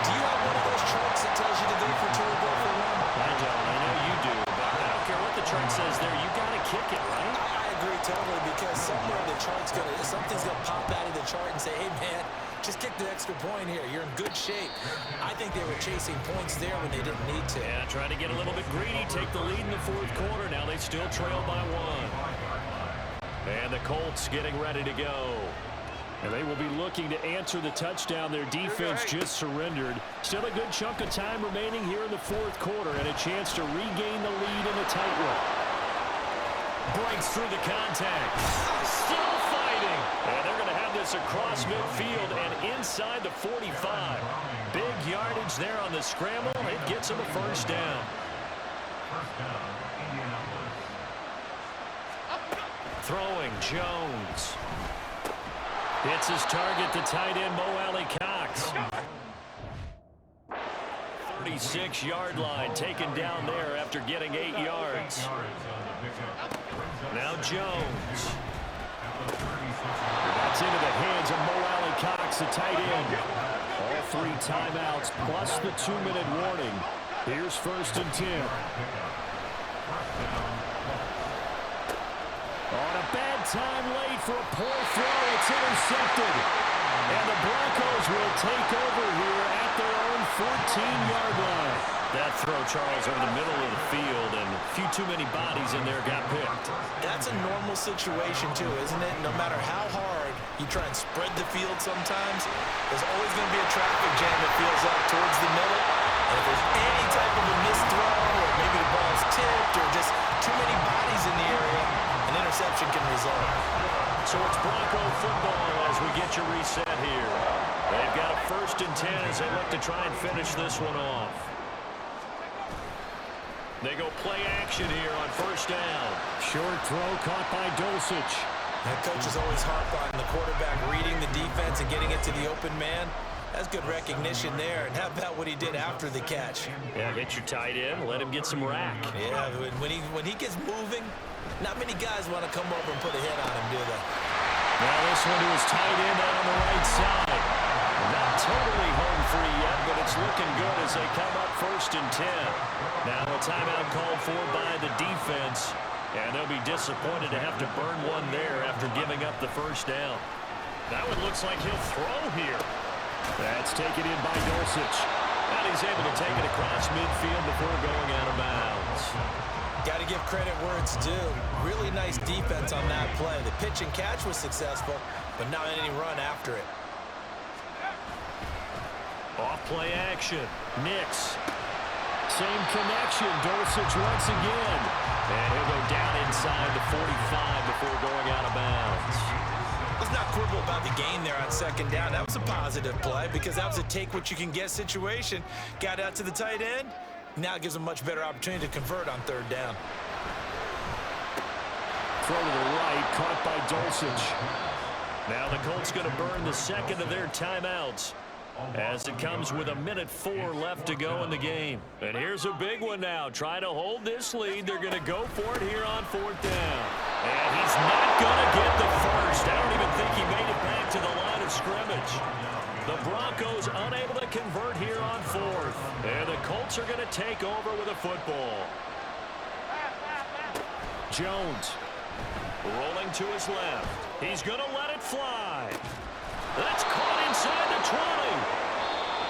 Do you have one of those charts that tells you to go for 2 or go for 1? I don't. I know you do. But I don't care what the chart says there. You got to kick it, right? I agree totally, because somewhere the chart's something's gonna pop out of the chart and say, hey man, just kick the extra point here. You're in good shape. I think they were chasing points there when they didn't need to. Yeah, trying to get a little bit greedy, take the lead in the 4th quarter. Now they still trail by 1. And the Colts getting ready to go. And they will be looking to answer the touchdown their defense just surrendered. Still a good chunk of time remaining here in the 4th quarter and a chance to regain the lead in the tightrope. Breaks through the contact. Still fighting. And they're going to have this across midfield and inside the 45. Big yardage there on the scramble. It gets them a first down. Throwing Jones. Hits his target, the tight end, Mo Alley Cox. 36-yard line taken down there after getting 8 yards. Now Jones. That's into the hands of Mo Alley Cox, the tight end. All 3 timeouts plus the 2-minute warning. Here's 1st and 10. On a bad time late for a poor throw, it's intercepted. And the Broncos will take over here at their own 14-yard line. That throw, Charles, over the middle of the field, and a few too many bodies in there got picked. That's a normal situation, too, isn't it? No matter how hard you try and spread the field sometimes, there's always going to be a traffic jam that feels up towards the middle. And if there's any type of a missed throw, or maybe the ball's tipped, or just too many bodies in the area, an interception can result. So it's Bronco football as we get your reset here. They've got a 1st and 10 as they look to try and finish this one off. They go play action here on 1st down. Short throw caught by Dulcich. That coach is always harp on the quarterback reading the defense and getting it to the open man. That's good recognition there. And how about what he did after the catch? Yeah, get your tight end, let him get some rack. Yeah, when he gets moving, not many guys want to come over and put a hit on him, do they? Now this one to his tight end out on the right side. Not totally home free yet, but it's looking good as they come up 1st and 10. Now a timeout called for by the defense, and they'll be disappointed to have to burn one there after giving up the 1st down. That one looks like he'll throw here. That's taken in by Dulcich. And he's able to take it across midfield before going out of bounds. Got to give credit where it's due. Really nice defense on that play. The pitch and catch was successful, but not any run after it. Off play action. Nix. Same connection. Dulcich once again. And he'll go down inside the 45 before going out of bounds. Let's not quibble about the gain there on 2nd down. That was a positive play because that was a take-what-you-can-get situation. Got out to the tight end. Now it gives them a much better opportunity to convert on 3rd down. Throw to the right, caught by Dulcich. Now the Colts going to burn the 2nd of their timeouts. as it comes with 1:04 left to go in the game. And here's a big one now. Trying to hold this lead. They're going to go for it here on 4th down. And he's not going to get the first. I don't even think he made it back to the line of scrimmage. The Broncos unable to convert here on 4th. And the Colts are going to take over with a football. Jones rolling to his left. He's going to let it fly. That's caught inside the 20.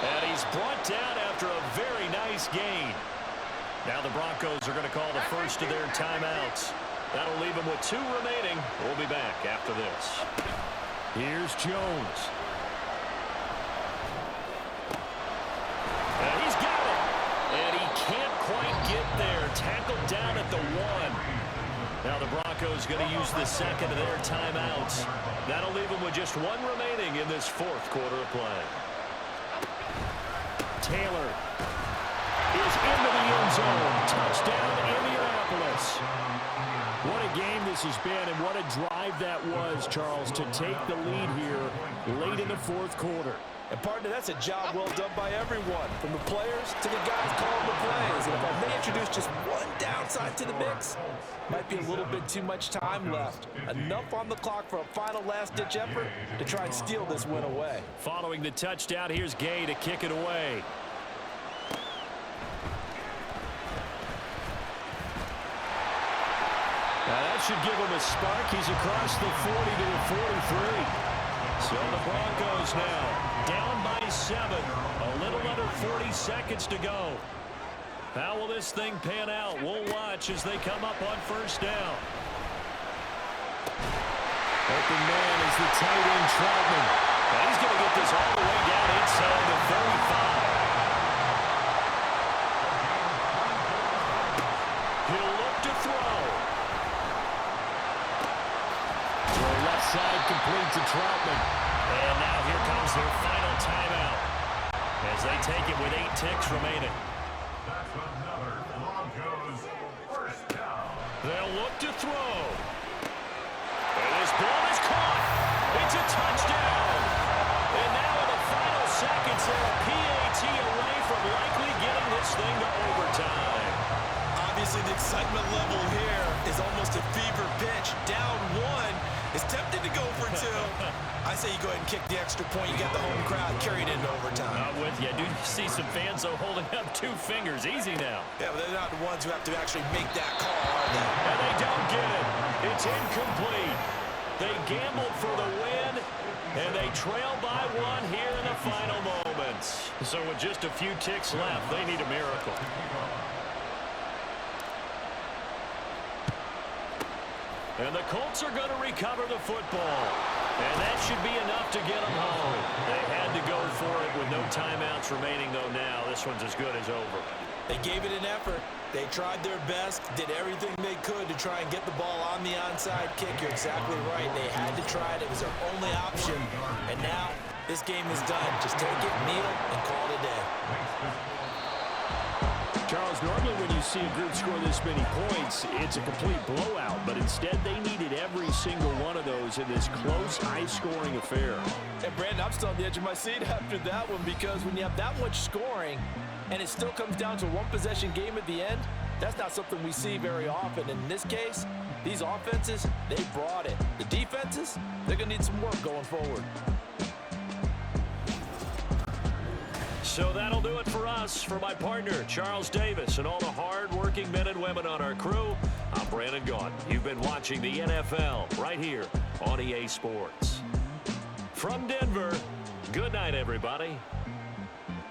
And he's brought down after a very nice gain. Now the Broncos are going to call the first of their timeouts. That'll leave them with 2 remaining. We'll be back after this. Here's Jones. And he's got it. And he can't quite get there. Tackled down at the 1. Now the Broncos going to use the second of their timeouts. That'll leave them with just 1 remaining in this 4th quarter of play. Taylor is into the end zone. Touchdown, Indianapolis. What a game this has been, and what a drive that was, Charles, to take the lead here late in the 4th quarter. And, partner, that's a job well done by everyone, from the players to the guys calling the plays. And if I may introduce just one downside to the mix, might be a little bit too much time left. Enough on the clock for a final last-ditch effort to try and steal this win away. Following the touchdown, here's Gay to kick it away. Now that should give him a spark. He's across the 40 to the 43. So the Broncos now down by 7. A little under 40 seconds to go. How will this thing pan out? We'll watch as they come up on 1st down. Open man is the tight end Troutman. And he's going to get this all the way down inside the 35. He'll look to throw. Left side complete to Troutman. And now here comes their final timeout as they take it with 8 ticks remaining. That's another Broncos first down. They'll look to throw. And this ball is caught. It's a touchdown. And now in the final seconds, they're a PAT away from likely getting this thing to overtime. Obviously, the excitement level here is almost a fever pitch. Down 1. Is tempted to go for 2. I say you go ahead and kick the extra point. You got the home crowd carried into overtime. I'm with you. I do see some fans, though, holding up 2 fingers. Easy now. Yeah, but they're not the ones who have to actually make that call, are they? And they don't get it. It's incomplete. They gambled for the win, and they trail by 1 here in the final moments. So with just a few ticks left, they need a miracle. And the Colts are going to recover the football. And that should be enough to get them home. They had to go for it with no timeouts remaining, though, now. This one's as good as over. They gave it an effort. They tried their best, did everything they could to try and get the ball on the onside kick. You're exactly right. They had to try it. It was their only option. And now this game is done. Just take it, kneel, and call it a day. Charles, normally when you see a group score this many points, it's a complete blowout. But instead, they needed every single one of those in this close, high-scoring affair. And, Brandon, I'm still on the edge of my seat after that one, because when you have that much scoring and it still comes down to a one-possession game at the end, that's not something we see very often. In this case, these offenses, they brought it. The defenses, they're going to need some work going forward. So that'll do it for us. For my partner, Charles Davis, and all the hard-working men and women on our crew, I'm Brandon Gaudin. You've been watching the NFL right here on EA Sports. From Denver, good night, everybody.